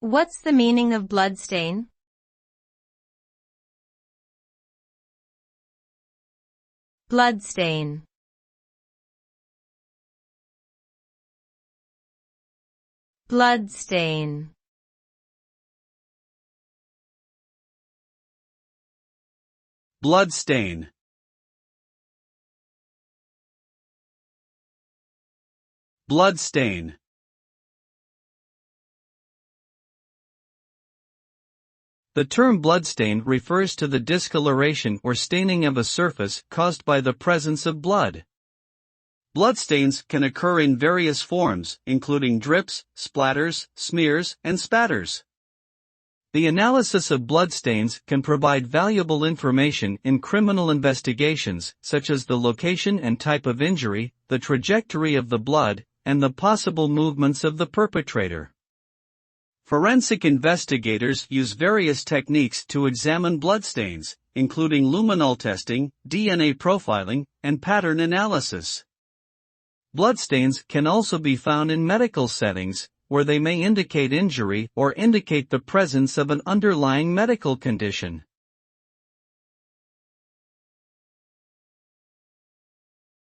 What's the meaning of bloodstain? Bloodstain. Bloodstain. Bloodstain. Bloodstain. The term bloodstain refers to the discoloration or staining of a surface caused by the presence of blood. Bloodstains can occur in various forms, including drips, splatters, smears, and spatters. The analysis of bloodstains can provide valuable information in criminal investigations, such as the location and type of injury, the trajectory of the blood, and the possible movements of the perpetrator. Forensic investigators use various techniques to examine bloodstains, including luminol testing, DNA profiling, and pattern analysis. Bloodstains can also be found in medical settings, where they may indicate injury or indicate the presence of an underlying medical condition.